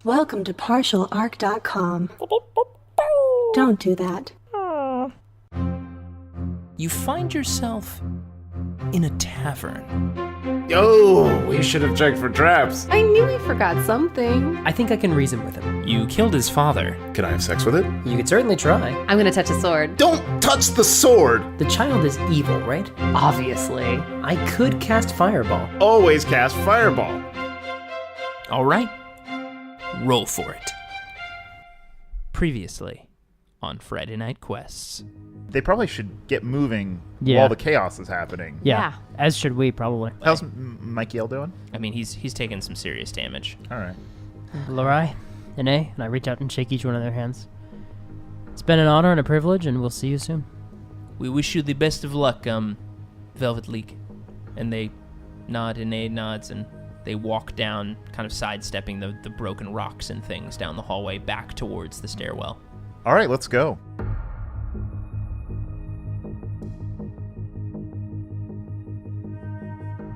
Welcome to partialarc.com. Don't do that. You find yourself in a tavern. Oh, we should have checked for traps. I knew he forgot something. I think I can reason with him. You killed his father. Can I have sex with it? You could certainly try. I'm gonna touch a sword. Don't touch the sword! The child is evil, right? Obviously. I could cast Fireball. Always cast fireball. All right. Roll for it. Previously on Friday Night Quests. They probably should get moving Yeah. while the chaos is happening. Yeah, as should we, probably. How's MacLeod doing? I mean, he's taken some serious damage. All right. Lorai, and I reach out and shake each one of their hands. It's been an honor and a privilege, and we'll see you soon. We wish you the best of luck, Velvet League. And they nod, and A nods, and they walk down, kind of sidestepping the broken rocks and things down the hallway back towards the stairwell. All right, let's go.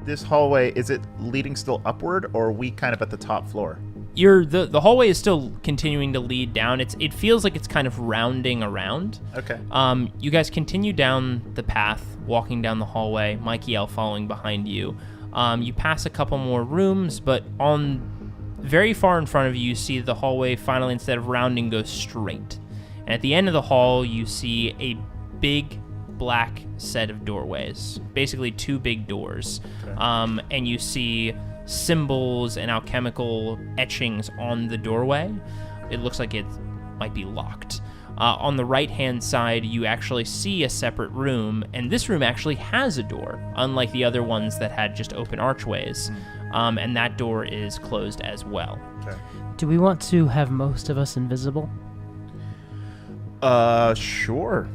This hallway, is it leading still upward, or are we kind of at the top floor? The hallway is still continuing to lead down. It feels like it's kind of rounding around. Okay. You guys continue down the path, walking down the hallway, MacLeod following behind you. You pass a couple more rooms, but on very far in front of you see the hallway finally, instead of rounding, goes straight. And at the end of the hall, you see a big black set of doorways, basically two big doors. Okay. And you see symbols and alchemical etchings on the doorway. It looks like it might be locked. On the right-hand side, you actually see a separate room, and this room actually has a door, unlike the other ones that had just open archways. And that door is closed as well. Okay. Do we want to have most of us invisible? Sure.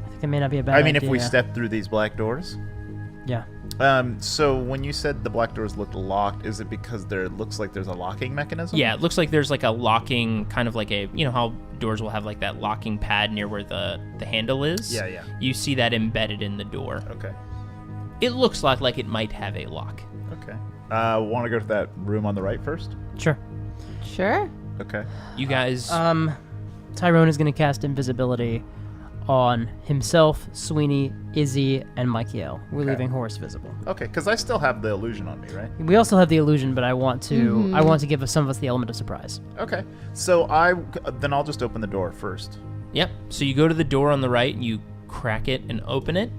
I think that may not be a bad idea. I mean, if we step through these black doors. Yeah. So when you said the black doors looked locked, is it because there looks like there's a locking mechanism? Yeah, it looks like there's like a locking, kind of like a, you know how doors will have like that locking pad near where the handle is? Yeah. You see that embedded in the door. Okay. It looks like it might have a lock. Okay. Want to go to that room on the right first? Sure. Sure. Okay. You guys... Tyrone is going to cast invisibility on himself, Sweeney, Izzy, and MacLeod. We're leaving Horace visible. Okay, because I still have the illusion on me, right? We also have the illusion, but I want to give some of us the element of surprise. Okay. So then I'll just open the door first. Yep. So you go to the door on the right, and you crack it and open it.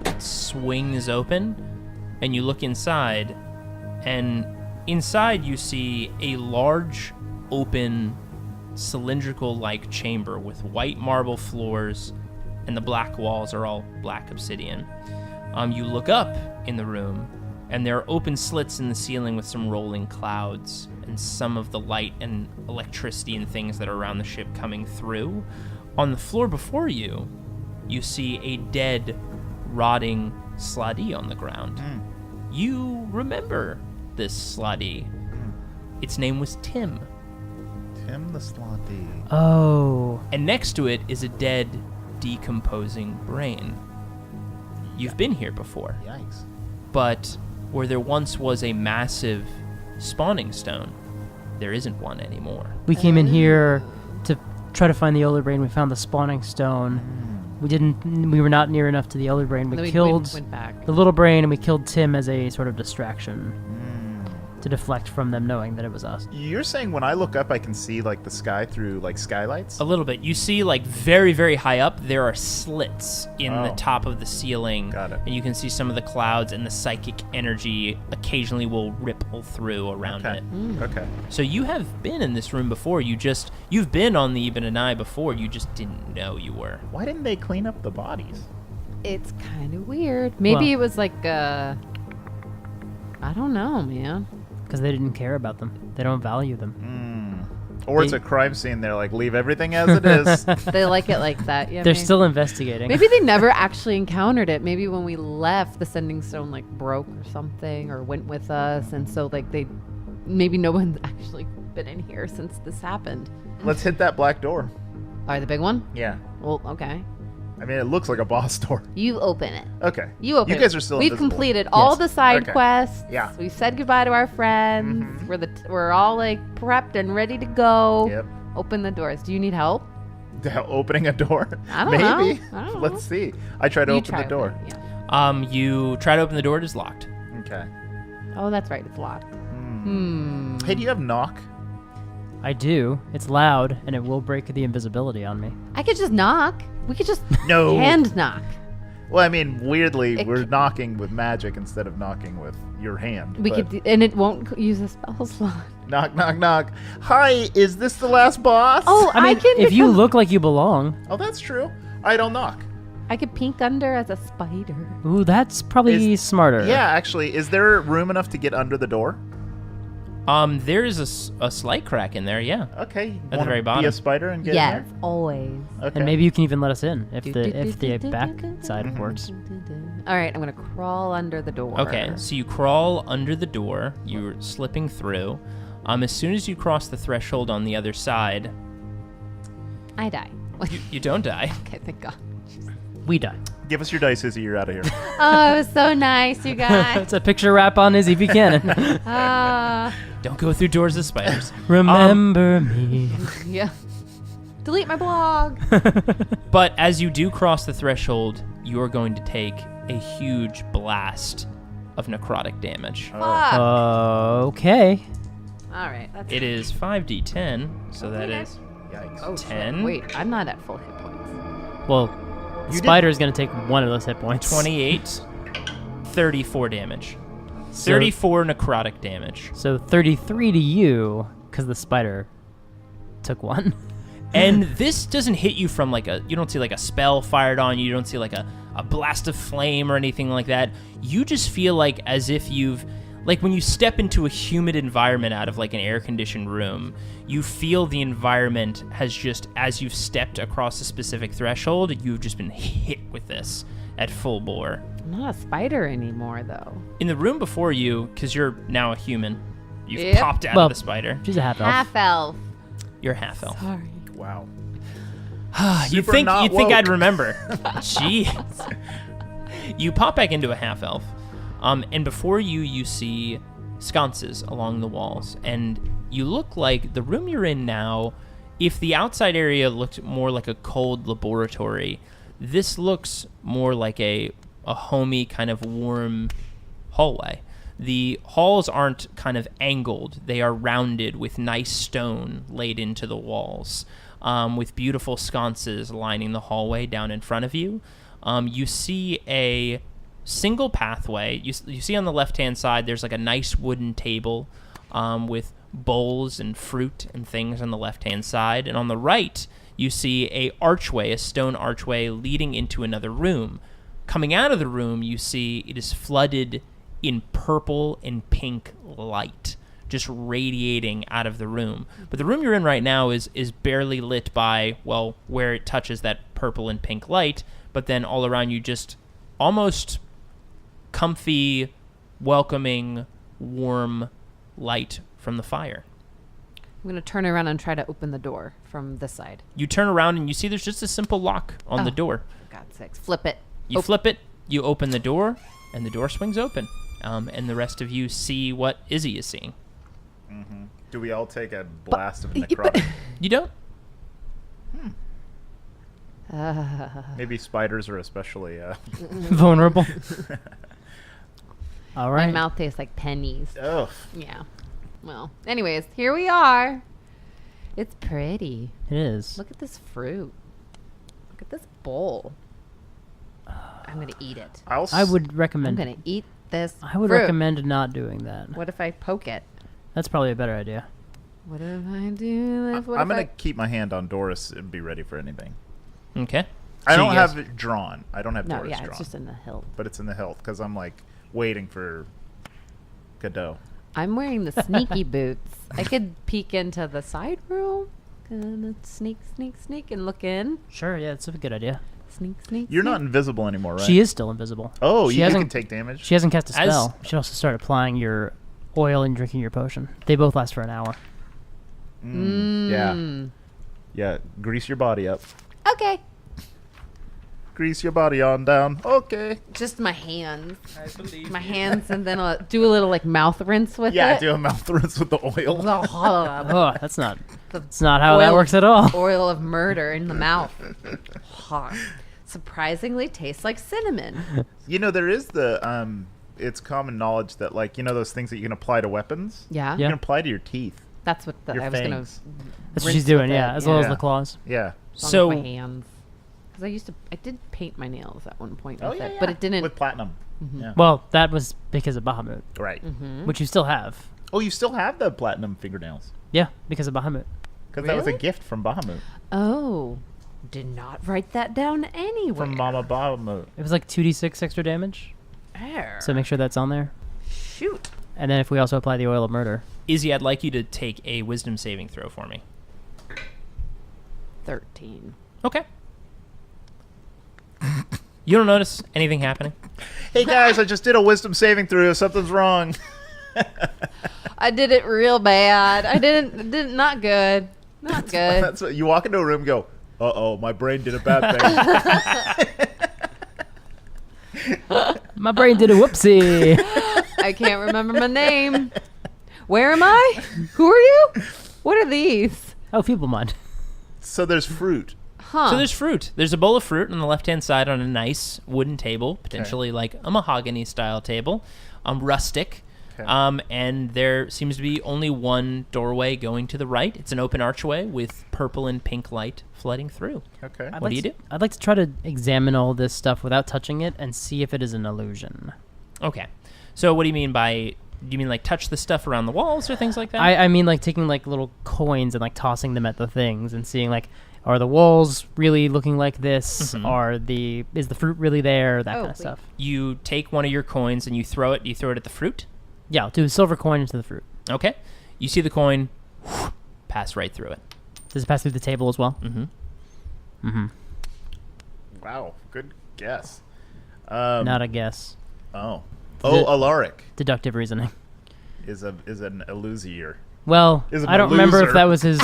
It swings open, and you look inside, and inside you see a large, open, cylindrical-like chamber with white marble floors, and the black walls are all black obsidian. You look up in the room, and there are open slits in the ceiling with some rolling clouds, and some of the light and electricity and things that are around the ship coming through. On the floor before you, you see a dead, rotting Sladi on the ground. You remember this Sladi. Its name was Tim. Tim the Slotty. Oh. And next to it is a dead, decomposing brain. You've been here before, Yikes. but where there once was a massive spawning stone, there isn't one anymore. We came in here to try to find the Elder Brain. We found the spawning stone. We were not near enough to the Elder Brain. We killed went back. the little brain, and we killed Tim as a sort of distraction to deflect from them knowing that it was us. You're saying when I look up, I can see like the sky through like skylights? A little bit. You see, like, very, very high up, there are slits in the Oh. top of the ceiling. Got it. And you can see some of the clouds, and the psychic energy occasionally will ripple through around Okay. it. Okay. So you have been in this room before. You've been on the Ebon-A-Ni before. You just didn't know you were. Why didn't they clean up the bodies? It's kind of weird. Maybe Well- it was like I don't know, man. Because they didn't care about them. They don't value them. Or it's a crime scene. They're like, leave everything as it is. They like it like that. Yeah. They're maybe. still investigating. Maybe they never actually encountered it. Maybe when we left, the sending stone like broke or something, or went with us, and so like maybe no one's actually been in here since this happened. Let's hit that black door. All right, the big one. Yeah. Well, okay. I mean, it looks like a boss door. You open it. Okay. You open it. You guys are still We've invisible. completed all Yes. the side Okay. quests. Yeah. We've said goodbye to our friends. We're all like prepped and ready to go. Yep. Open the doors. Do you need help? Opening a door? I don't know. Maybe. I don't know. Let's see. I try to You open try the door. open it, yeah. You try to open the door. It is locked. Okay. Oh, that's right. It's locked. Hey, do you have knock? I do. It's loud, and it will break the invisibility on me. I could just knock. We could just No. hand knock. Well, I mean, weirdly, It we're c- knocking with magic instead of knocking with your hand. We but could, and it won't use a spell slot. knock, knock, knock. Hi, is this the last boss? Oh, I mean, can if you become- look like you belong, Oh, that's true. I don't knock. I could peek under as a spider. ooh, that's probably smarter. Yeah, actually, is there room enough to get under the door? There is a slight crack in there. Yeah. Okay. the wanna very Be bottom. a spider and get Yes, in always. there? Okay. And maybe you can even let us in if the back side works. All right, I'm gonna crawl under the door. Okay, so you crawl under the door. You're slipping through. As soon as you cross the threshold on the other side, I die. you don't die. Okay, thank God. We die. Give us your dice, Izzy. You're out of here. Oh, it was so nice, you guys. It's a picture wrap on Izzy Buchanan. Don't go through doors of spiders. Remember me. Yeah. Delete my blog. But as you do cross the threshold, you are going to take a huge blast of necrotic damage. Fuck. Okay. All right. That's It is 5d10, so that Okay. is Yikes. Oh, shit. 10. Wait, I'm not at full hit points. Well, the spider is going to take one of those hit points. 28, 34 damage. So- 34 necrotic damage. So 33 to you, because the spider took one. And this doesn't hit you from you don't see like a spell fired on you. You don't see like a blast of flame or anything like that. You just feel like as if like when you step into a humid environment out of like an air-conditioned room, you feel the environment has just, as you've stepped across a specific threshold, you've just been hit with this at full bore. I'm not a spider anymore, though. In the room before you, because you're now a human, you've Yep. popped out Well, of the spider. She's a half elf. Half elf. You're half elf. Sorry. Wow. You'd Super think not I'd woke. remember. Jeez. You pop back into a half elf, and before you see sconces along the walls, and you look like the room you're in now. If the outside area looked more like a cold laboratory, this looks more like a homey kind of warm hallway. The halls aren't kind of angled. They are rounded with nice stone laid into the walls, with beautiful sconces lining the hallway down in front of you. You see a single pathway. You see on the left-hand side, there's like a nice wooden table with bowls and fruit and things on the left-hand side. And on the right, you see a stone archway leading into another room. Coming out of the room, you see it is flooded in purple and pink light, just radiating out of the room. But the room you're in right now is barely lit by, well, where it touches that purple and pink light, but then all around you just almost comfy, welcoming, warm light from the fire. I'm going to turn around and try to open the door from this side. You turn around and you see there's just a simple lock on the door. For God's sakes. Flip it. You flip it, you open the door, and the door swings open. And the rest of you see what Izzy is seeing. Do we all take a blast of necrotic? You don't? Maybe spiders are especially... Vulnerable. All My right. mouth tastes like pennies. Ugh. Yeah. Well, anyways, here we are. It's pretty. It is. Look at this fruit. Look at this bowl. I'm going to eat it. I would I'm recommend. going to eat this I would fruit. recommend not doing that. What if I poke it? That's probably a better idea. What if I do this? What I'm if going to keep my hand on Doris and be ready for anything. Okay. I So don't you guys- have it drawn. I don't have No, Doris yeah, drawn. it's just in the hilt. But it's in the hilt because I'm like waiting for Godot. I'm wearing the sneaky boots. I could peek into the side room. Gonna sneak, and look in. Sure, yeah, it's a good idea. Sneak. You're not invisible anymore, right? She is still invisible. Oh, she you hasn't, can take damage? She hasn't cast a As- spell. You should also start applying your oil and drinking your potion. They both last for an hour. Yeah. Yeah, grease your body up. Okay. Grease your body on down. Okay. Just my hands. My hands, and then I'll do a little like mouth rinse with Yeah, it. do a mouth rinse with the oil. Oh, that's not how that works at all. Oil of murder in the mouth. Hot. Surprisingly tastes like cinnamon. You know, there is the it's common knowledge that, like, you know, those things that you can apply to weapons. Yeah. You can apply to your teeth. That's what Your I was gonna. fangs. That's what she's doing, yeah, as well as the claws. Yeah. So my hands. Because I did paint my nails at one point with it, but it didn't. With platinum. Yeah. Well, that was because of Bahamut, Right. which you still have. Oh, you still have the platinum fingernails? Yeah, because of Bahamut. Because that was a Really? gift from Bahamut. Oh, did not write that down anywhere. From Mama Bahamut. It was like 2d6 extra damage, There. so make sure that's on there. Shoot. And then if we also apply the oil of murder. Izzy, I'd like you to take a wisdom saving throw for me. 13. Okay. You don't notice anything happening? Hey guys, I just did a wisdom saving throw. Something's wrong. I did it real bad. I didn't not good. Not good. That's what you walk into a room and go, uh-oh, my brain did a bad thing. My brain did a whoopsie. I can't remember my name. Where am I? Who are you? What are these? Oh, feeble mind. So there's fruit. Huh. So there's fruit. There's a bowl of fruit on the left-hand side on a nice wooden table, potentially like a mahogany-style table, rustic. Okay. And there seems to be only one doorway going to the right. It's an open archway with purple and pink light flooding through. Okay. What do you do? I'd like to try to examine all this stuff without touching it and see if it is an illusion. Okay. So what do you mean by... Do you mean like touch the stuff around the walls or things like that? I mean like taking like little coins and like tossing them at the things and seeing like, are the walls really looking like this? Is the fruit really there? That kind of stuff. You take one of your coins and you throw it. You throw it at the fruit. Yeah, I'll do a silver coin into the fruit. Okay. You see the coin pass right through it. Does it pass through the table as well? Wow. Good guess. Not a guess. Oh. The- Oh, Alaric Deductive reasoning. is an illusier. Well, Is a I don't remember if loser. that was his.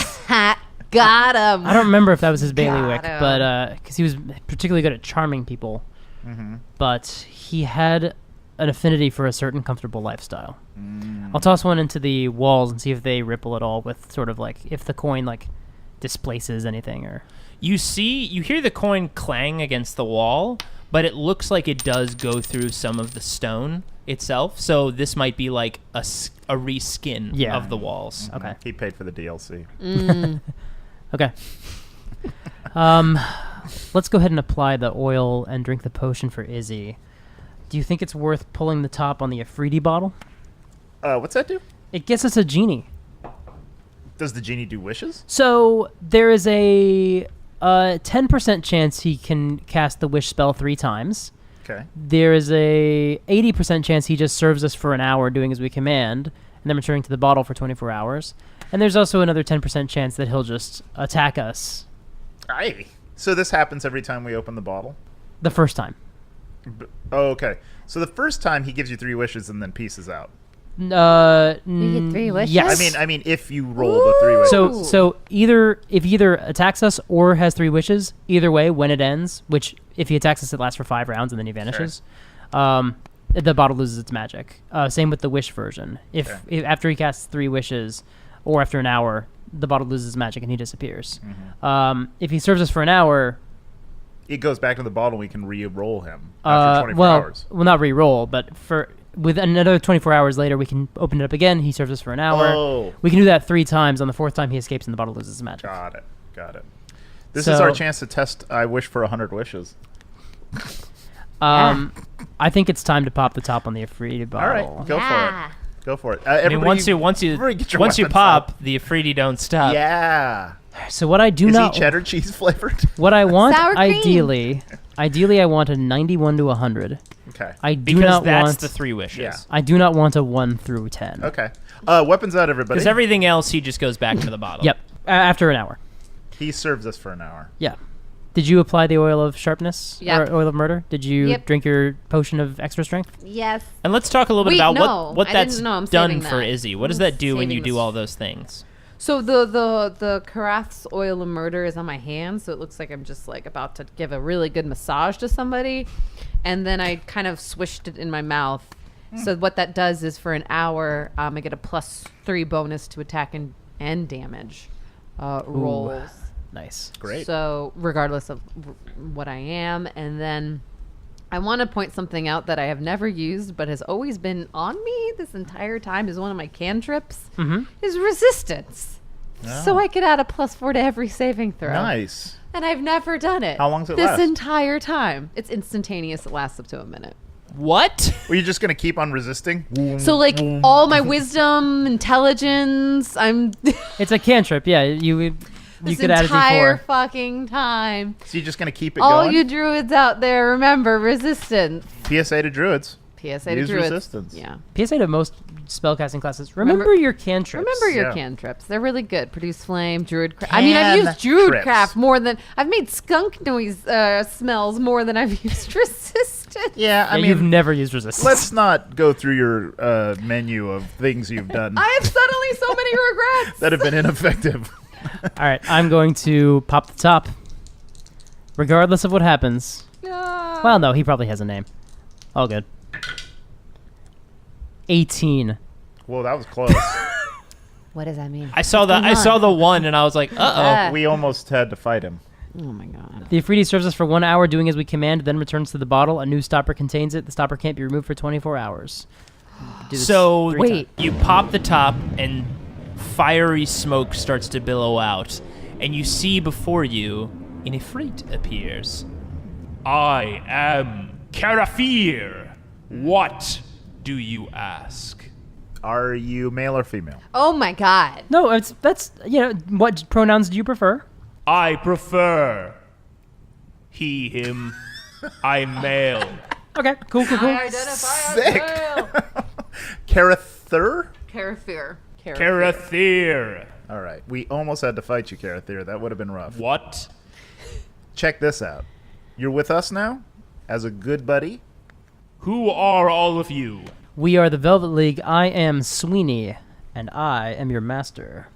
Got him. I don't remember if that was his bailiwick, him. but because he was particularly good at charming people, but he had an affinity for a certain comfortable lifestyle. I'll toss one into the walls and see if they ripple at all with sort of like if the coin like displaces anything or. You hear the coin clang against the wall, but it looks like it does go through some of the stone itself. So this might be like a reskin of the walls. Okay. He paid for the DLC. Okay. Let's go ahead and apply the oil and drink the potion for Izzy. Do you think it's worth pulling the top on the Afridi bottle? What's that do? It gets us a genie. Does the genie do wishes? So there is a 10% chance he can cast the wish spell 3 times. Okay. There is a 80% chance he just serves us for an hour doing as we command, and then returning to the bottle for 24 hours. And there's also another 10% chance that he'll just attack us Aye. So this happens every time we open the bottle? the first time. Oh, okay. So the first time he gives you 3 wishes and then pieces out. We get 3 wishes? Yes. I mean, if you roll the 3 wishes. So if he either attacks us or has 3 wishes, either way, when it ends, which if he attacks us, it lasts for 5 rounds and then he vanishes. The bottle loses its magic. Same with the wish version. If after he casts 3 wishes, or after an hour, the bottle loses magic and he disappears. If he serves us for an hour, it goes back to the bottle. We can re-roll him after 24 hours. Well, not re-roll, but with another 24 hours later, we can open it up again. He serves us for an hour. Oh. We can do that 3 times. On the 4th time, he escapes and the bottle loses its magic. Got it. This is our chance to test I wish for 100 wishes. I think it's time to pop the top on the Afridi bottle. All right, go for it. I mean, once you pop, the Afridi don't stop. Yeah. So what I do Is not he cheddar cheese flavored? what I want Sour cream. ideally I want a 91 to 100. Okay. I do Because not that's want the 3 wishes. Yeah. I do not want a 1 through 10. Okay. Weapons out, everybody. Because everything else, he just goes back to the bottle. Yep. After an hour. He serves us for an hour. Yeah. Did you apply the oil of sharpness? Yep. Or oil of murder? Did you Yep. drink your potion of extra strength? Yes. And let's talk a little bit Wait, about no, what I that's didn't know. I'm done saving for that. Izzy. What does I'm that do when you saving do this. all those things? So the Karath's oil of murder is on my hand, so it looks like I'm just like about to give a really good massage to somebody, and then I kind of swished it in my mouth. So what that does is for an hour, I get a +3 bonus to attack and damage rolls. Nice. Great. So regardless of what I am, and then I want to point something out that I have never used but has always been on me this entire time is one of my cantrips. Is resistance. So I could add a +4 to every saving throw. Nice. And I've never done it. How long does it this last? entire time. It's instantaneous. It lasts up to a minute. What? Were you just gonna keep on resisting? So like all my wisdom, intelligence, I'm It's a cantrip. Yeah, you this could add a entire D4. fucking time. So you're just gonna keep it All going? you druids out there, remember resistance. PSA to druids. PSA to Use druids. resistance. Yeah. PSA to most spellcasting classes. Remember your cantrips. Remember your Yeah. cantrips. They're really good. Produce flame, druid craft. I mean, I've used druid Cantrips. craft more than I've made skunk noise smells more than I've used resistance. Yeah, I Yeah, mean, you've never used resistance. let's not go through your menu of things you've done I have suddenly so many regrets. that have been ineffective. All right, I'm going to pop the top. Regardless of what happens. No. Well, no, he probably has a name. All good. 18. Whoa, that was close. What does that mean? I saw the going on? 1 and I was like, uh-oh. We almost had to fight him. Oh my god. The Ifriti serves us for 1 hour, doing as we command, then returns to the bottle. A new stopper contains it. The stopper can't be removed for 24 hours. Do this So 3 Wait. times. you pop the top and fiery smoke starts to billow out, and you see before you an Ifrit appears. I am Karafir. What do you ask? Are you male or female? Oh my god. No, that's, what pronouns do you prefer? I prefer he, him. I'm male. Okay, cool. Sick. Karather? Karafir. Karathir. All right. We almost had to fight you, Karather. That would have been rough. What? Check this out. You're with us now as a good buddy. Who are all of you? We are the Velvet League. I am Sweeney, and I am your master.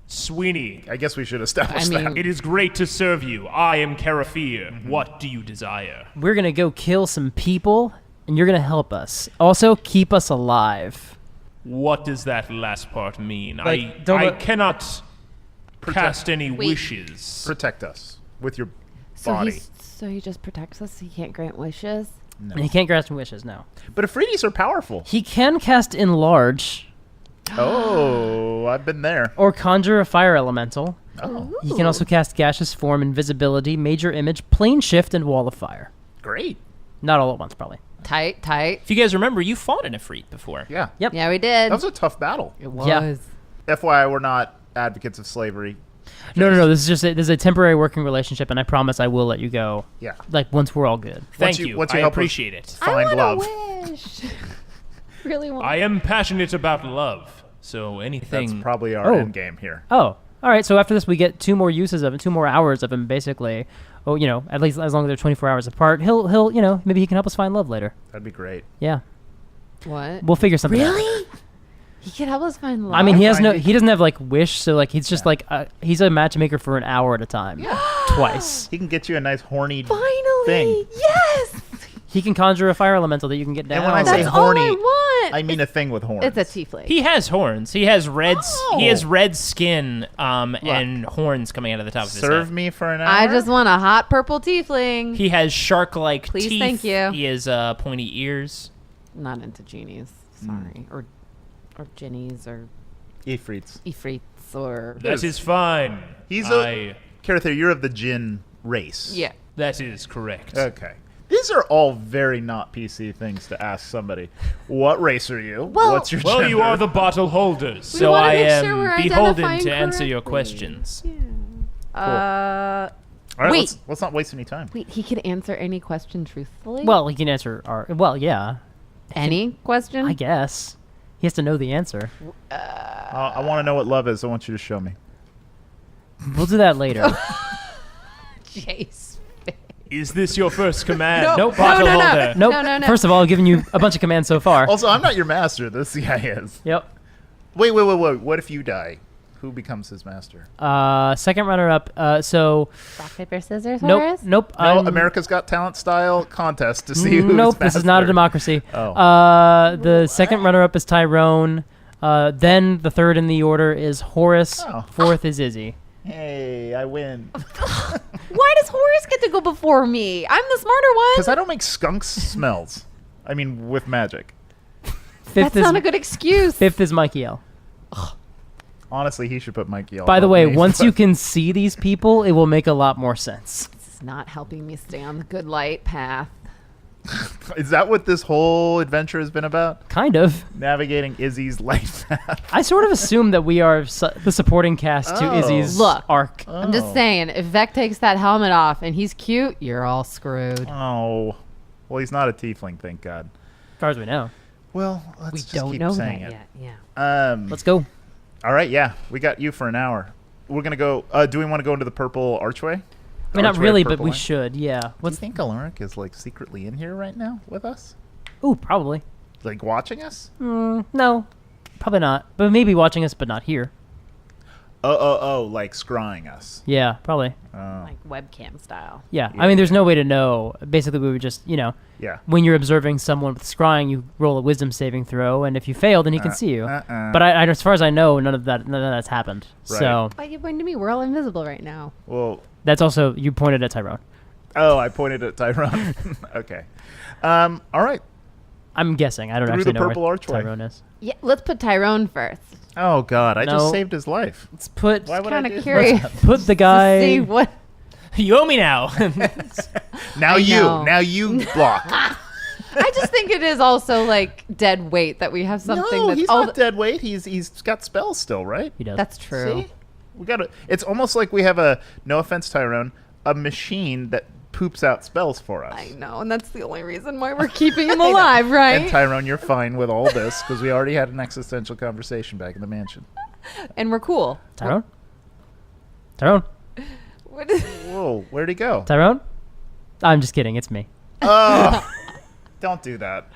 Sweeney. I guess we should establish I mean- that. It is great to serve you. I am Karafir. What do you desire? We're going to go kill some people, and you're going to help us. Also, keep us alive. What does that last part mean? Like, don't I let- cast any Wait. wishes. Protect us with your body. So he just protects us. He can't grant wishes. And he can't grasp wishes, no. But Ifritis are powerful. He can cast Enlarge, Oh, I've been there. or conjure a fire elemental. Oh, He can also cast Gaseous Form, Invisibility, Major Image, Plane Shift, and Wall of Fire. great. Not all at once, probably. Tight. If you guys remember, you fought an Ifrit before. Yeah. Yep. Yeah, we did. That was a tough battle. It was. Yeah. FYI, we're not advocates of slavery. No. This is a temporary working relationship, and I promise I will let you go. Yeah. Like once we're all good. Thank you- you. once you I help us- appreciate it. Find I love. want a wish. Really want. I am passionate about love, so anything. That's probably our Oh. end game here. Oh, all right. So after this, we get 2 more uses of him, 2 more hours of him, basically. Oh, at least as long as they're 24 hours apart. He'll, maybe he can help us find love later. That'd be great. Yeah, What? we'll figure something out. Really? He can help us find love. I mean, Find it. he doesn't have like wish, so like he's just he's a matchmaker for an hour at a time. Twice. He can get you a nice horny finally. thing. Yes. He can conjure a fire elemental that you can get down. And when I say That's horny, all I want. I mean a thing with horns. It's a tiefling. He has horns. He has red. Oh. He has red skin, and horns coming out of the top of his Serve head. me for an hour. I just want a hot purple tiefling. He has shark-like Please, teeth. thank you. He has pointy ears. Not into genies. Sorry. Or ginnies or Ifrits. ifrits or. That is fine. He's I- Karather, you're of the Jinn race. Yeah. That is correct. Okay. These are all very not PC things to ask somebody. What race are you? Well- What's your Well, gender? you are the bottle holders, We so wanna I make am sure we're beholden identifying to answer your correctly. questions. All right, Wait. let's not waste any time. Wait, he can answer any question truthfully? Well, he can answer our. Well, yeah, any question? I guess he has to know the answer. I want to know what love is. I want you to show me. We'll do that later. Jace. Is this your first command? No, Nope, bottle no. holder. Nope. No. First of all, I've given you a bunch of commands so far. Also, I'm not your master. This guy is. Yep. Wait. What if you die? Who becomes his master? Second runner-up. So Rock, paper, scissors, nope, Horace? nope. No, I'm- America's Got Talent style contest to see who's Nope, this is not a master. democracy. Oh. The second runner-up is Tyrone. Then the third in the order is Horace. Oh. Fourth is Izzy. Hey, I win. Why does Horace get to go before me? I'm the smarter one. Because I don't make skunks smells. I mean, with magic. Fifth That's not a good excuse. Fifth is Mikey L. Honestly, he should put Mikey L. By the above way, me, once but- you can see these people, it will make a lot more sense. This is not helping me stay on the good light path. Is that what this whole adventure has been about? Kind of. Navigating Izzy's life path. I sort of assume that we are the supporting cast to Oh. Izzy's Look. arc. I'm just saying, if Vec takes that helmet off and he's cute, you're all screwed. Oh. Well, he's not a tiefling, thank God. As far as we know. Well, let's We just don't keep know saying that it. yet. Yeah. Let's go. All right, yeah. We got you for an hour. We're going to go... do we want to go into the purple archway? I mean, not Archway of really, but Purple we Line? should, yeah. Do you What's think Alaric is, like, secretly in here right now with us? Ooh, probably. Like, watching us? No, probably not. But maybe watching us, but not here. Like scrying us. Yeah, probably. Like webcam style. Yeah. Yeah. I mean, there's no way to know. Basically, we would just, Yeah. when you're observing someone with scrying, you roll a wisdom saving throw, and if you fail, then he can see you. But I, as far as I know, none of that's happened. Right. So Why are you pointing to me? We're all invisible right now. Well, that's also, you pointed at Tyrone. I pointed at Tyrone. Okay. All right. I'm guessing. I don't Through actually the know purple where archway. Tyrone is. Yeah, let's put Tyrone first. Oh, God. I No. just saved his life. Let's put Why would I Kind do of that? curious put the to guy. see what. You owe me now. Now I you. know. Now you block. I just think it is also like dead weight that we have something No, that's he's all not dead weight. He's got spells still, right? He does. That's true. See? We got It's almost like we have a, no offense, Tyrone, a machine that poops out spells for us. I know, and that's the only reason why we're keeping him alive, right? And Tyrone, you're fine with all this because we already had an existential conversation back in the mansion. And we're cool. Tyrone? Tyrone? What is- Whoa, where'd he go? Tyrone? I'm just kidding. It's me. Oh, don't do that.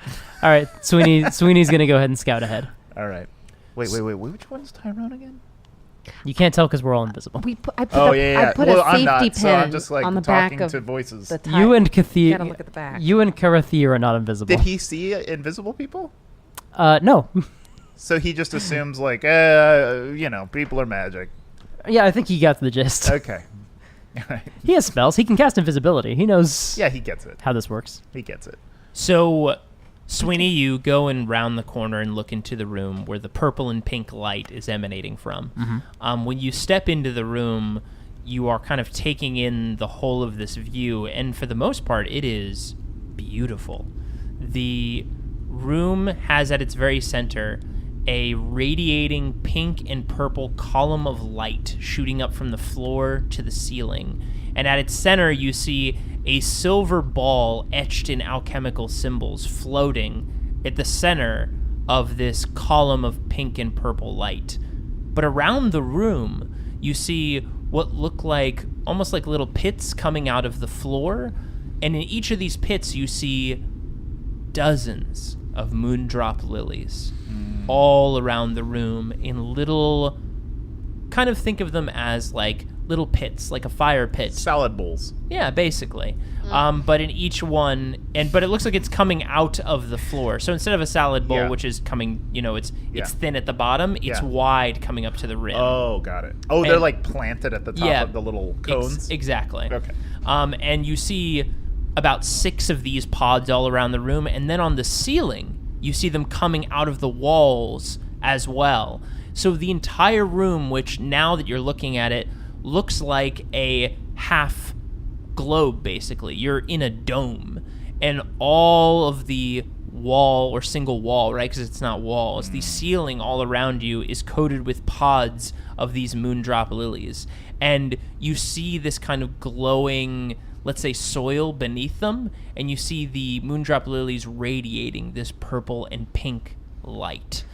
All right. Sweeney's going to go ahead and scout ahead. All right. Wait. Which one's Tyrone again? You can't tell because we're all invisible. I put Oh, a, yeah. I put Well, a I'm safety not, pin so I'm just like on the back talking of to voices. the tie. You and Kathir. Gotta look at the back. You and Karathir are not invisible. Did he see invisible people? No. So he just assumes like, people are magic. Yeah, I think he got the gist. Okay. All right. He has spells. He can cast invisibility. He knows Yeah, he gets it. how this works. He gets it. So, Sweeney, you go and round the corner and look into the room where the purple and pink light is emanating from. When you step into the room, you are kind of taking in the whole of this view, and for the most part, it is beautiful. The room has at its very center a radiating pink and purple column of light shooting up from the floor to the ceiling. And at its center, you see a silver ball etched in alchemical symbols floating at the center of this column of pink and purple light. But around the room, you see what look like almost like little pits coming out of the floor. And in each of these pits, you see dozens of moondrop lilies all around the room in little, kind of think of them as like little pits, like a fire pit. Salad bowls. Yeah, basically. But in each one, but it looks like it's coming out of the floor. So instead of a salad bowl, Yeah. which is coming, it's Yeah. thin at the bottom, it's Yeah. wide coming up to the rim. Oh, got it. Oh, they're And- like planted at the top Yeah. of the little cones. Exactly. Okay. And you see about 6 of these pods all around the room, and then on the ceiling, you see them coming out of the walls as well. So the entire room, which now that you're looking at it, looks like a half globe, basically. You're in a dome, and all of the wall or single wall, right? Because it's not walls. The ceiling all around you is coated with pods of these moondrop lilies, and you see this kind of glowing, let's say, soil beneath them, and you see the moondrop lilies radiating this purple and pink light.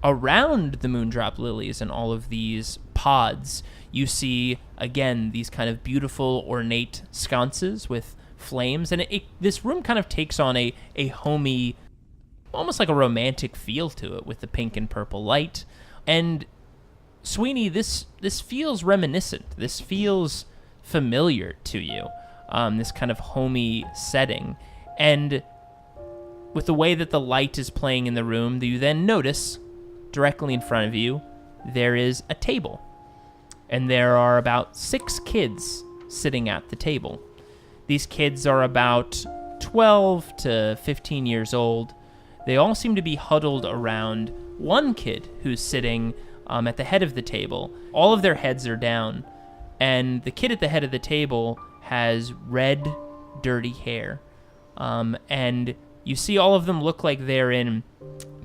Around the moondrop lilies and all of these pods, you see, again, these kind of beautiful, ornate sconces with flames, and this room kind of takes on a homey, almost like a romantic feel to it with the pink and purple light. And Sweeney, this feels reminiscent. This feels familiar to you. This kind of homey setting. And with the way that the light is playing in the room, you then notice directly in front of you, there is a table. And there are about 6 kids sitting at the table. These kids are about 12 to 15 years old. They all seem to be huddled around one kid who's sitting at the head of the table. All of their heads are down, and the kid at the head of the table has red, dirty hair. And you see all of them look like they're in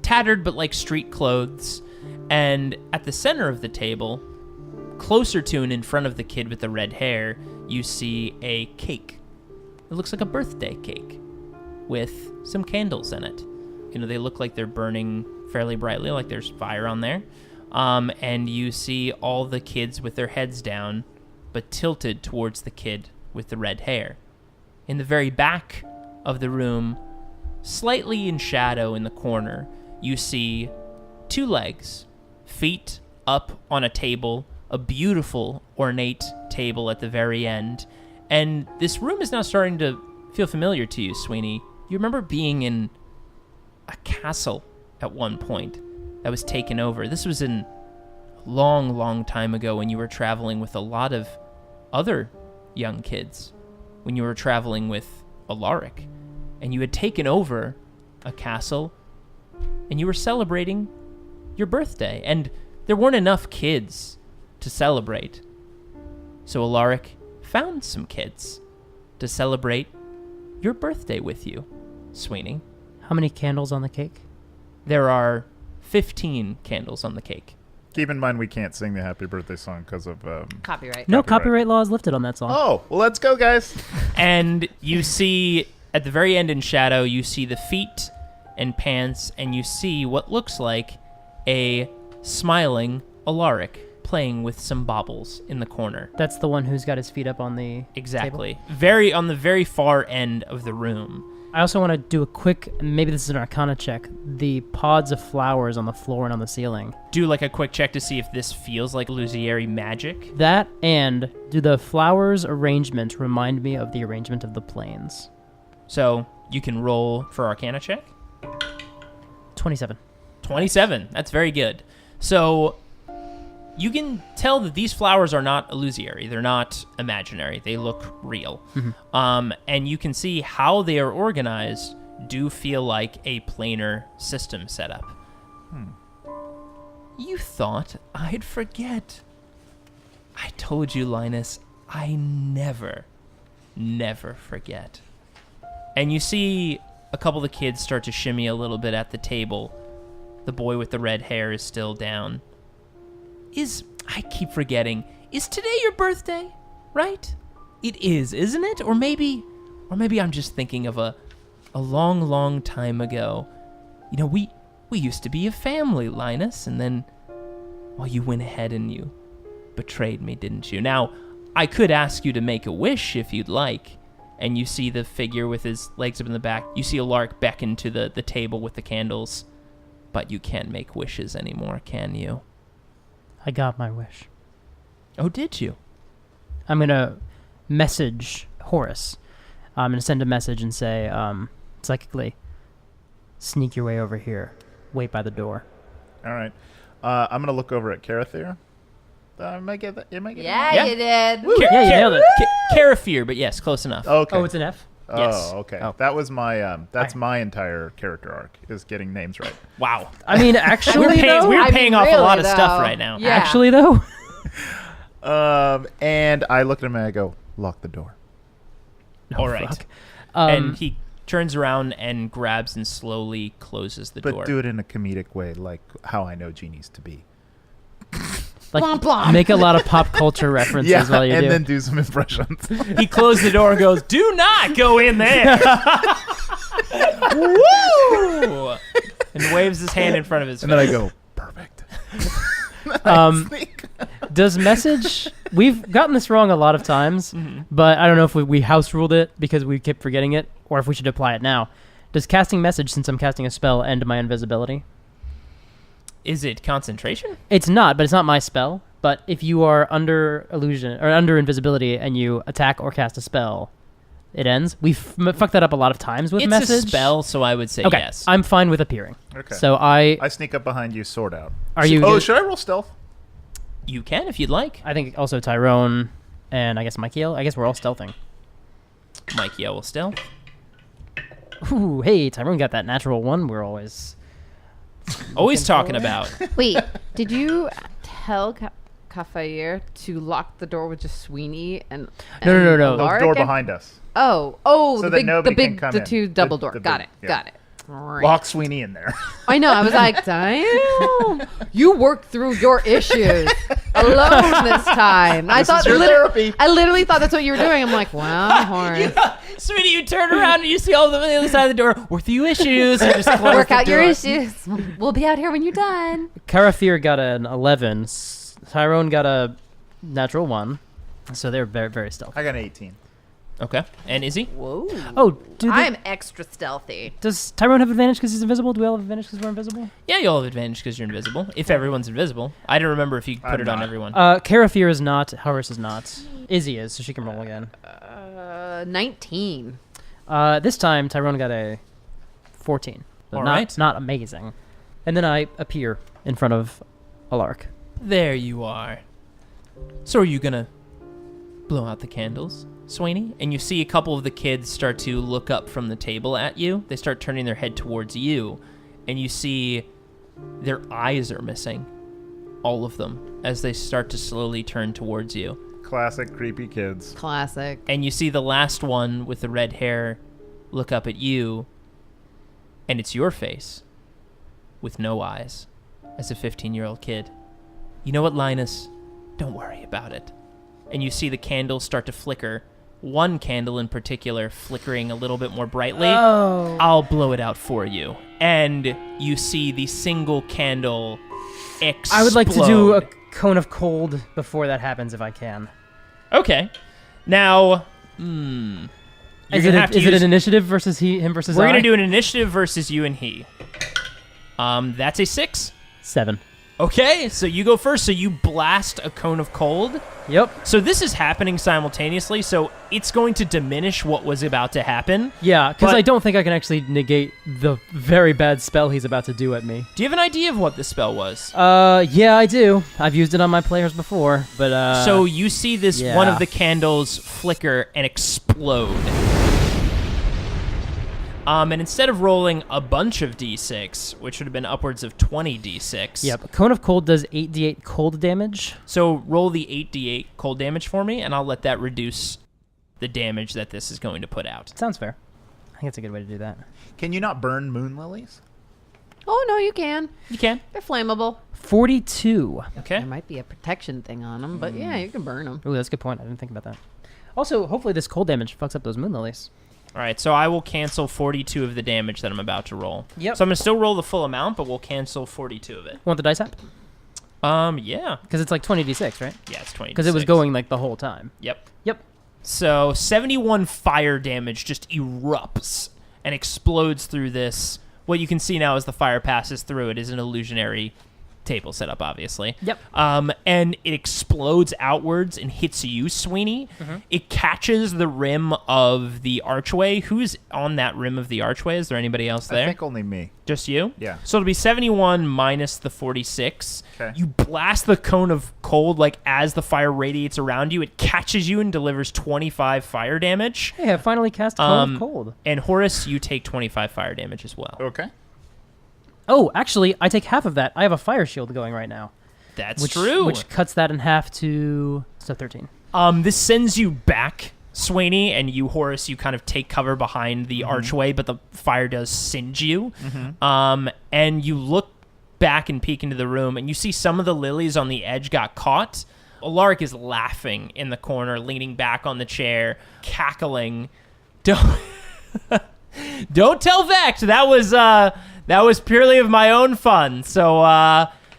tattered but like street clothes. And at the center of the table, closer to and in front of the kid with the red hair, you see a cake. It looks like a birthday cake with some candles in it. They look like they're burning fairly brightly, like there's fire on there. And you see all the kids with their heads down, but tilted towards the kid with the red hair. In the very back of the room, slightly in shadow in the corner, you see 2 legs, feet up on a table, a beautiful, ornate table at the very end. And this room is now starting to feel familiar to you, Sweeney. You remember being in a castle at one point that was taken over. This was in a long, long time ago when you were traveling with a lot of other young kids, when you were traveling with Alaric, and you had taken over a castle, and you were celebrating your birthday, and there weren't enough kids to celebrate. So Alaric found some kids to celebrate your birthday with you, Sweeney. How many candles on the cake? There are 15 candles on the cake. Keep in mind we can't sing the happy birthday song because of... Copyright. No copyright law is lifted on that song. Oh, well, let's go, guys. And you see, at the very end in shadow, you see the feet and pants, and you see what looks like a smiling Alaric playing with some baubles in the corner. That's the one who's got his feet up on the Exactly. table? On the very far end of the room. I also want to do a quick, maybe this is an Arcana check, the pods of flowers on the floor and on the ceiling. Do like a quick check to see if this feels like illusory magic. That, and do the flowers arrangement remind me of the arrangement of the planes? So you can roll for Arcana check. 27. 27. That's very good. So you can tell that these flowers are not illusory. They're not imaginary. They look real. Mm-hmm. And you can see how they are organized do feel like a planar system setup. You thought I'd forget. I told you, Linus, I never forget. And you see a couple of the kids start to shimmy a little bit at the table. The boy with the red hair is still down. I keep forgetting, is today your birthday, right? It is, isn't it? Or maybe I'm just thinking of a long, long time ago. We used to be a family, Linus, and then, well, you went ahead and you betrayed me, didn't you? Now, I could ask you to make a wish if you'd like, and you see the figure with his legs up in the back. You see Alaric beckon to the table with the candles, but you can't make wishes anymore, can you? I got my wish. Oh, did you? I'm going to message Horace. I'm going to send a message and say, psychically, sneak your way over here. Wait by the door. All right. I'm going to look over at Carathir. Am I get that? Yeah, you did. Yeah, you nailed it. Carafear, but yes, close enough. Okay. Oh, it's an F? Yes. Oh, okay. Oh. That was my my entire character arc, is getting names right. Wow. I mean, actually, We're though, paying off a really, lot of stuff though. right now. Yeah. actually, though, And I look at him and I go, lock the door. All right. fuck. And he turns around and grabs and slowly closes the But door. do it in a comedic way, like how I know genies to be. like, Blomp, blomp. make a lot of pop culture references while you and do. then do some impressions. He closed the door and goes, "Do not go in there." Woo! And waves his hand in front of his And face. then I go, perfect. Does message... We've gotten this wrong a lot of times, Mm-hmm. but I don't know if we house ruled it because we kept forgetting it, or if we should apply it now. Does casting message, since I'm casting a spell, end my invisibility? Is it concentration? It's not, but it's not my spell. But if you are under illusion or under invisibility and you attack or cast a spell, it ends. We've fucked that up a lot of times with It's message. a spell, so I would say Okay, yes. I'm fine with appearing. Okay. So I sneak up behind you, sword out. Are you? Oh, should I roll stealth? You can if you'd like. I think also Tyrone and I guess MacLeod. I guess we're all stealthing. Mikey, will stealth. Ooh, hey, Tyrone got that natural one. We're always Always talking about. Wait, did you tell Cafayre to lock the door with just Sweeney and No. The Lark door and- behind us. Oh, So the that big, nobody the can big, come the in. two double door. The Got big- it. yeah. Got it. Right. Lock Sweeney in there. I know. I was like, damn, you worked through your issues alone this time. I thought your therapy. I literally thought that's what you were doing. I'm like, wow, Horace. Sweetie, you turn around and you see all of them on the other side of the door. Work through issues. And just close Work the out your door. issues. We'll be out here when you're done. Carafir got an 11. Tyrone got a natural 1. So they're very, very stealthy. I got an 18. Okay. And Izzy? Whoa. Oh, I'm extra stealthy. does Tyrone have advantage because he's invisible? Do we all have advantage because we're invisible? Yeah, you'll have advantage because you're invisible. If everyone's invisible. I don't remember if you put I'm it on not. everyone. Carafir is not. Horace is not. Izzy is, so she can roll again. 19. This time, Tyrone got a 14. But All not, right. not amazing. And then I appear in front of a lark. There you are. So are you going to blow out the candles, Sweeney? And you see a couple of the kids start to look up from the table at you. They start turning their head towards you. And you see their eyes are missing. All of them. As they start to slowly turn towards you. Classic creepy kids. Classic. And you see the last one with the red hair look up at you. And it's your face. With no eyes. As a 15-year-old kid. You know what, Linus? Don't worry about it. And you see the candles start to flicker. One candle in particular flickering a little bit more brightly. Oh. I'll blow it out for you. And you see the single candle explode. I would like to do a cone of cold before that happens if I can. Okay. Now, Is it an initiative versus him versus We're I? going to do an initiative versus you and he. That's a 6. 7. Okay, so you go first. So you blast a cone of cold. Yep. So this is happening simultaneously, so it's going to diminish what was about to happen. Yeah, because But- I don't think I can actually negate the very bad spell he's about to do at me. Do you have an idea of what this spell was? Yeah, I do. I've used it on my players before, but So you see this yeah. one of the candles flicker and explode. And instead of rolling a bunch of d6, which would have been upwards of 20 d6. Yep. Cone of cold does 8d8 cold damage. So roll the 8d8 cold damage for me, and I'll let that reduce the damage that this is going to put out. Sounds fair. I think it's a good way to do that. Can you not burn moon lilies? Oh, no, you can. You can. They're flammable. 42. Okay. There might be a protection thing on them, but yeah, you can burn them. Ooh, that's a good point. I didn't think about that. Also, hopefully this cold damage fucks up those moon lilies. All right, so I will cancel 42 of the damage that I'm about to roll. Yep. So I'm going to still roll the full amount, but we'll cancel 42 of it. Want the dice app? Yeah. Because it's like 20d6, right? Yeah, it's 20. Because it was going like the whole time. Yep. Yep. So 71 fire damage just erupts and explodes through this. What you can see now as the fire passes through it is an illusionary table setup, obviously. Yep. And it explodes outwards and hits you, Sweeney. Mm-hmm. It catches the rim of the archway. Who's on that rim of the archway? Is there anybody else there? I think only me. Just you? Yeah. So it'll be 71 minus the 46. Okay. You blast the cone of cold, like, as the fire radiates around you. It catches you and delivers 25 fire damage. Hey, I finally cast Cone of Cold. And Horace, you take 25 fire damage as well. Okay. Oh, actually, I take half of that. I have a fire shield going right now. That's Which, true. Which cuts that in half to 13. This sends you back, Sweeney, and you, Horace, you kind of take cover behind the archway, but the fire does singe you. And you look back and peek into the room, and you see some of the lilies on the edge got caught. Alaric is laughing in the corner, leaning back on the chair, cackling. Don't tell Vex. That was purely of my own fun. So,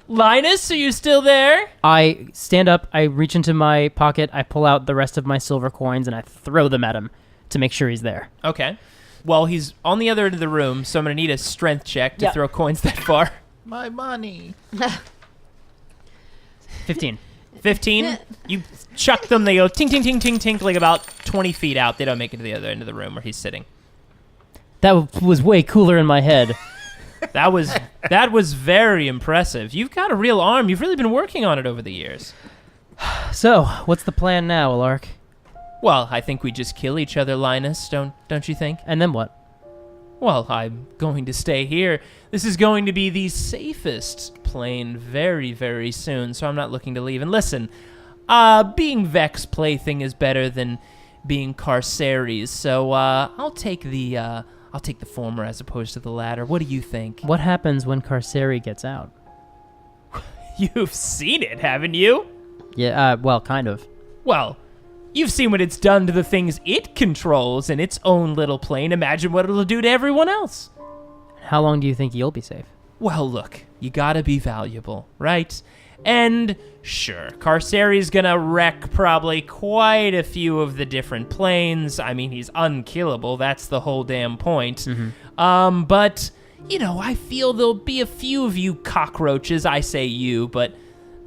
Linus, are you still there? I stand up, I reach into my pocket, I pull out the rest of my silver coins, and I throw them at him to make sure he's there. Okay. Well, he's on the other end of the room, so I'm going to need a strength check to Yeah. throw coins that far. My money. 15. 15. You chuck them. They go tink, tink, tink, tink, tink, like about 20 feet out. They don't make it to the other end of the room where he's sitting. That was way cooler in my head. That was very impressive. You've got a real arm. You've really been working on it over the years. So, what's the plan now, Alark? Well, I think we just kill each other, Linus. Don't you think? And then what? Well, I'm going to stay here. This is going to be the safest plane very, very soon, so I'm not looking to leave. And listen, being Vex plaything is better than being Carceres, so I'll take the former as opposed to the latter. What do you think? What happens when Carceri gets out? You've seen it, haven't you? Yeah, well, kind of. Well, you've seen what it's done to the things it controls in its own little plane. Imagine what it'll do to everyone else. How long do you think you'll be safe? Well, look, you gotta be valuable, right? And sure, Carceri's gonna wreck probably quite a few of the different planes. I mean, he's unkillable. That's the whole damn point. Mm-hmm. But, you know, I feel there'll be a few of you cockroaches. I say you, but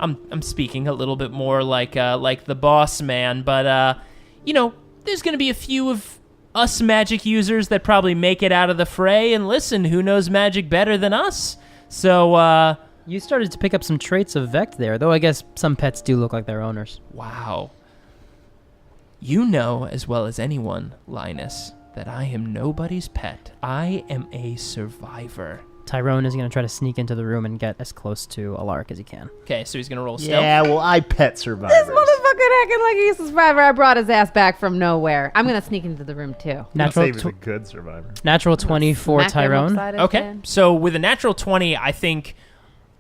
I'm speaking a little bit more like the boss man. But, you know, there's gonna be a few of us magic users that probably make it out of the fray. And listen, who knows magic better than us? So, You started to pick up some traits of Vect there, though I guess some pets do look like their owners. Wow. You know as well as anyone, Linus, that I am nobody's pet. I am a survivor. Tyrone is going to try to sneak into the room and get as close to Alark as he can. Okay, so he's going to roll stealth. Yeah, well, I pet survivors. This motherfucker acting like he's a survivor. I brought his ass back from nowhere. I'm going to sneak into the room, too. I'll say he was Natural, a good survivor. natural 20 for Smack him Tyrone. upside his Okay, head. so with a natural 20, I think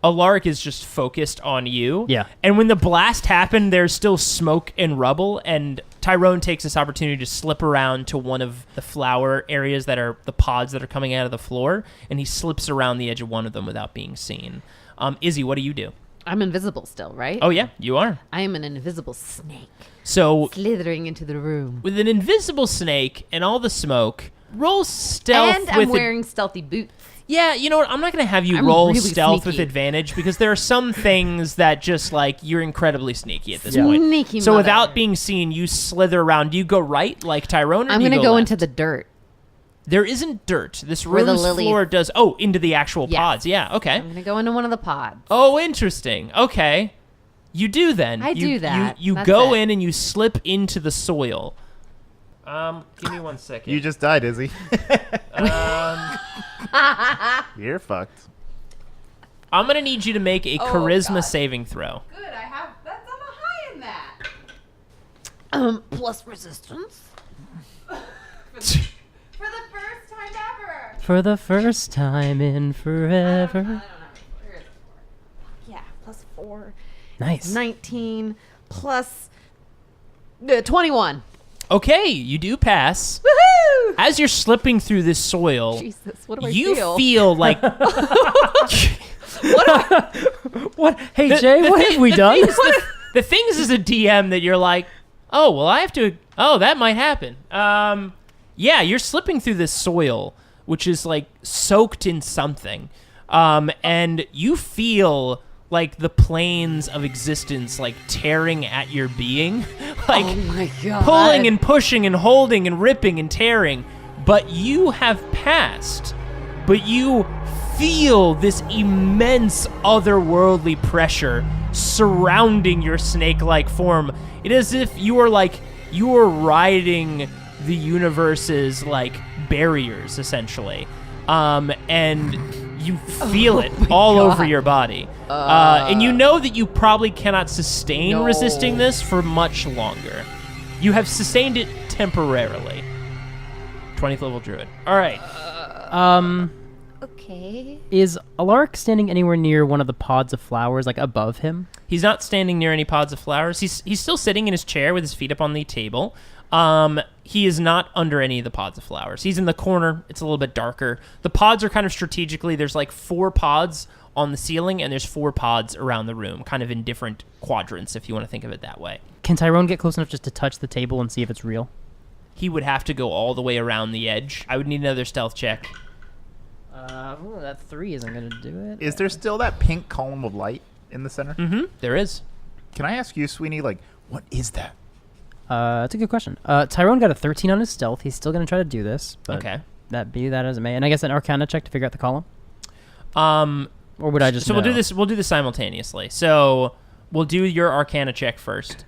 Alark is just focused on you. Yeah. And when the blast happened, there's still smoke and rubble, and Tyrone takes this opportunity to slip around to one of the flower areas that are the pods that are coming out of the floor, and he slips around the edge of one of them without being seen. Izzy, what do you do? I'm invisible still, right? Oh, yeah, you are. I am an invisible snake So slithering into the room. with an invisible snake and all the smoke, roll stealth And with I'm wearing stealthy boots. Yeah, you know what? I'm not going to have you I'm roll really stealth sneaky. with advantage because there are some things that just like you're incredibly sneaky at this Yeah. point. Sneaky So mother. without being seen, you slither around. Do you go right like Tyrone? Or I'm going to go into the dirt. There isn't dirt. This Where the room's lilies- floor does. Oh, into the actual Yes. pods. Yeah. Okay. I'm going to go into one of the pods. Oh, interesting. Okay. You do then. I do that. You That's go it. in and you slip into the soil. Give me 1 second. You just died, Izzy. Um, You're fucked. I'm gonna need you to make a Oh, charisma God. saving throw. Good, I have. That's I'm high in that. Plus resistance. For the first time ever. For the first time in forever. I don't know. Where is it? Yeah, plus 4. Nice. 19 plus 21. Okay, you do pass. Woohoo! As you're slipping through this soil, Jesus, what do I you feel? feel like What? Hey, Jay, what have we done? the things as a DM that you're like, oh well, I have to. Oh, that might happen. Yeah, you're slipping through this soil, which is like soaked in something, and you feel like the planes of existence like tearing at your being, like Oh my God. pulling and pushing and holding and ripping and tearing. But you have passed. But you feel this immense otherworldly pressure surrounding your snake-like form. It is as if you are riding the universe's like barriers, essentially, and you feel it all God. over your body, and you know that you probably cannot sustain No. resisting this for much longer. You have sustained it temporarily. 20th level druid. All right. Okay. Is Alark standing anywhere near one of the pods of flowers, like above him? He's not standing near any pods of flowers. He's still sitting in his chair with his feet up on the table. He is not under any of the pods of flowers. He's in the corner. It's a little bit darker. The pods are kind of strategically, there's like 4 pods on the ceiling, and there's 4 pods around the room, kind of in different quadrants, if you want to think of it that way. Can Tyrone get close enough just to touch the table and see if it's real? He would have to go all the way around the edge. I would need another stealth check. That 3 isn't going to do it. Is there still that pink column of light in the center? Mm-hmm. There is. Can I ask you, Sweeney, like, what is that? That's a good question. Tyrone got a 13 on his stealth. He's still going to try to do this. But Okay. That as it may. And I guess an Arcana check to figure out the column? Or would I just So know? we'll do this simultaneously. So we'll do your Arcana check first.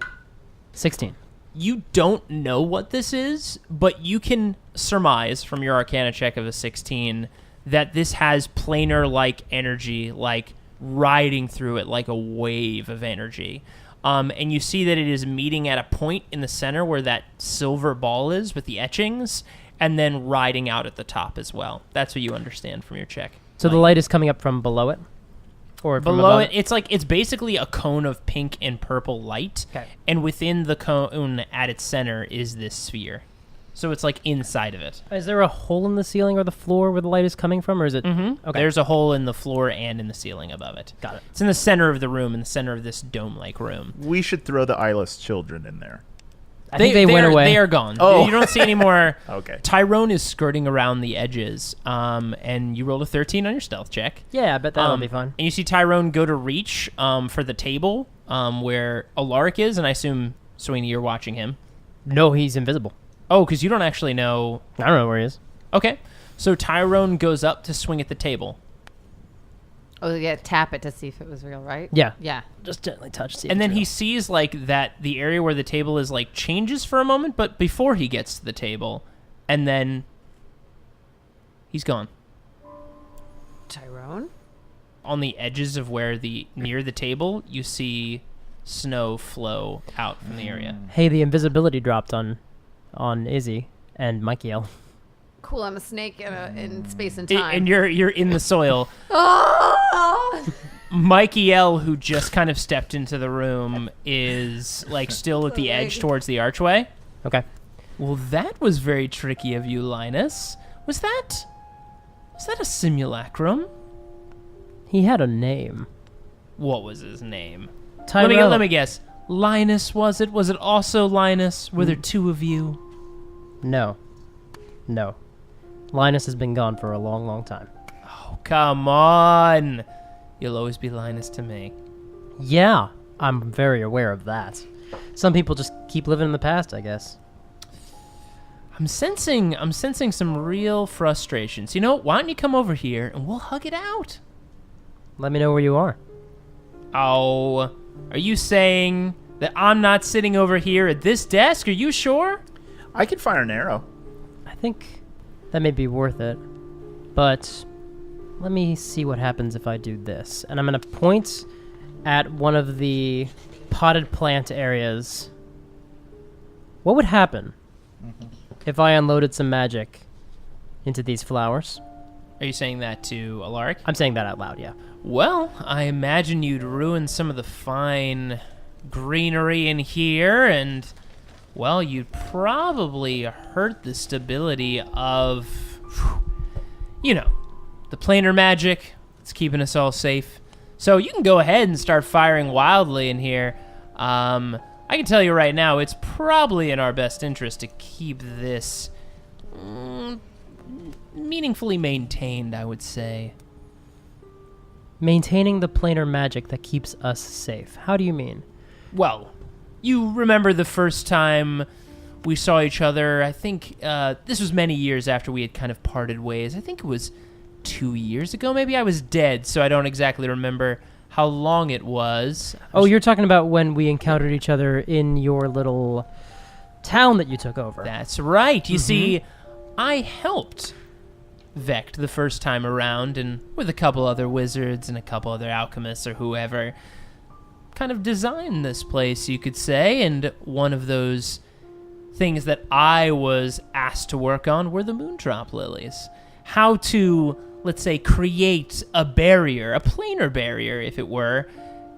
16. You don't know what this is, but you can surmise from your Arcana check of a 16 that this has planar-like energy, like riding through it like a wave of energy. And you see that it is meeting at a point in the center where that silver ball is with the etchings, and then riding out at the top as well. That's what you understand from your check. So the light is coming up from below it? Or from Below above it, it's basically a cone of pink and purple light. Okay. And within the cone at its center is this sphere. So it's like inside of it. Is there a hole in the ceiling or the floor where the light is coming from, or is it? Mm-hmm. Okay. There's a hole in the floor and in the ceiling above it. Got it. It's in the center of the room, in the center of this dome-like room. We should throw the eyeless children in there. I think they went away. They are gone. Oh. You don't see any more. Okay. Tyrone is skirting around the edges, and you rolled a 13 on your stealth check. Yeah, I bet that'll be fun. And you see Tyrone go to reach for the table where Alaric is, and I assume, Sweeney, you're watching him. No, he's invisible. Oh, because you don't actually know. I don't know where he is. Okay. So Tyrone goes up to swing at the table. Oh, yeah, tap it to see if it was real, right? Yeah. Yeah. Just gently touch. See And then he sees like that the area where the table is like changes for a moment, but before he gets to the table, and then he's gone. Tyrone? On the edges of where near the table, you see snow flow out from the area. Hey, the invisibility dropped on Izzy and MacLeod. Cool, I'm a snake in space and time. And you're in the soil. Oh! MacLeod, who just kind of stepped into the room, is like still at the edge towards the archway. Okay. Well, that was very tricky of you, Linus. Was that a simulacrum? He had a name. What was his name? Tyrone. Let me guess. Linus, was it? Was it also Linus? Were there two of you? No. Linus has been gone for a long, long time. Oh, come on. You'll always be Linus to me. Yeah, I'm very aware of that. Some people just keep living in the past, I guess. I'm sensing some real frustrations. You know, why don't you come over here and we'll hug it out? Let me know where you are. Oh, are you saying that I'm not sitting over here at this desk? Are you sure? I can fire an arrow. I think that may be worth it. But let me see what happens if I do this. And I'm going to point at one of the potted plant areas. What would happen if I unloaded some magic into these flowers? Are you saying that to Alaric? I'm saying that out loud, yeah. Well, I imagine you'd ruin some of the fine greenery in here, and, well, you'd probably hurt the stability of, the planar magic that's keeping us all safe. So you can go ahead and start firing wildly in here. I can tell you right now, it's probably in our best interest to keep this meaningfully maintained, I would say. Maintaining the planar magic that keeps us safe. How do you mean? Well, you remember the first time we saw each other, I think this was many years after we had kind of parted ways. I think it was 2 years ago, maybe. I was dead, so I don't exactly remember how long it was. Oh, you're talking about when we encountered each other in your little town that you took over. That's right. You see, I helped Vect the first time around, and with a couple other wizards and a couple other alchemists or whoever, kind of designed this place, you could say, and one of those things that I was asked to work on were the moondrop lilies. How to, let's say, create a barrier, a planar barrier, if it were,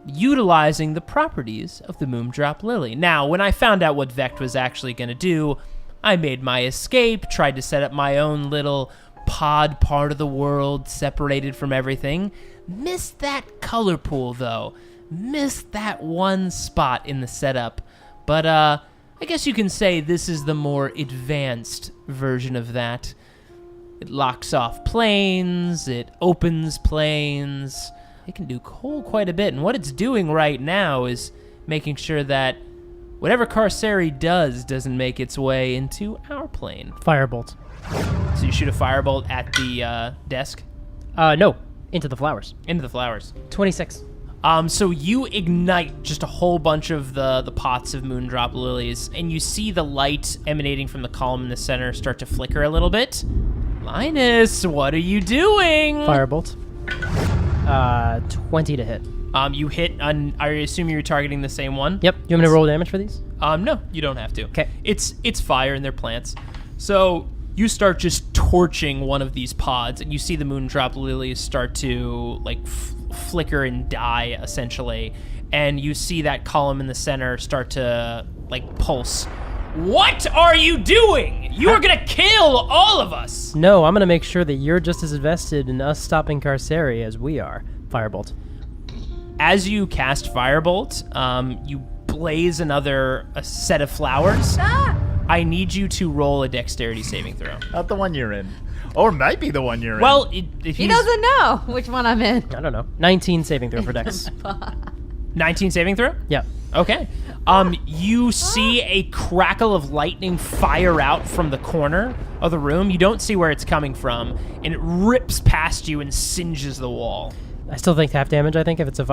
utilizing the properties of the moondrop lily. Now, when I found out what Vect was actually going to do, I made my escape, tried to set up my own little pod part of the world, separated from everything. Missed that color pool, though. Missed that one spot in the setup. But, I guess you can say this is the more advanced version of that. It locks off planes. It opens planes. It can do quite a bit. And what it's doing right now is making sure that whatever Carceri does doesn't make its way into our plane. Firebolt. So you shoot a firebolt at the desk? No. Into the flowers. Into the flowers. 26. So you ignite just a whole bunch of the pots of moondrop lilies, and you see the light emanating from the column in the center start to flicker a little bit. Linus, what are you doing? Firebolt. 20 to hit. You hit on. I assume you're targeting the same one. Yep. You want me to roll damage for these? No, you don't have to. Okay. It's fire and they're plants. So you start just torching one of these pods, and you see the moondrop lilies start to like flicker and die essentially, and you see that column in the center start to like pulse. What are you doing? You are gonna kill all of us. No, I'm gonna make sure that you're just as invested in us stopping Carceri as we are. Firebolt. As you cast Firebolt, you blaze a set of flowers. I need you to roll a dexterity saving throw. Not the one you're in. Or it might be the one you're Well, in. He doesn't know which one I'm in. I don't know. 19 saving throw for dex. 19 saving throw? Yeah. Okay. You see a crackle of lightning fire out from the corner of the room. You don't see where it's coming from, and it rips past you and singes the wall. I still think half damage, I think, if it's a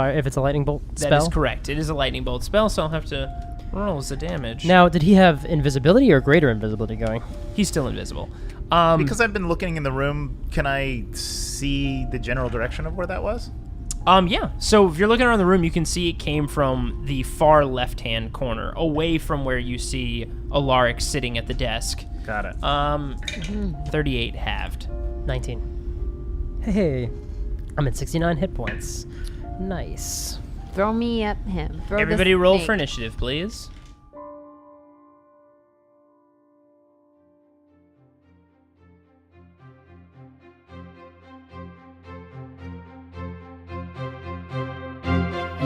lightning bolt spell. That is correct. It is a lightning bolt spell, so I'll have to roll the damage. Now, did he have invisibility or greater invisibility going? He's still invisible. Because I've been looking in the room, can I see the general direction of where that was? Yeah. So if you're looking around the room, you can see it came from the far left-hand corner, away from where you see Alaric sitting at the desk. Got it. 38 halved. 19. Hey, I'm at 69 hit points. Nice. Throw me at him. Throw Everybody the roll snake. for initiative, please.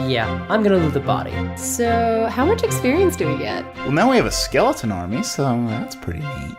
Yeah, I'm gonna loot the body. So, how much experience do we get? Well, now we have a skeleton army, so that's pretty neat.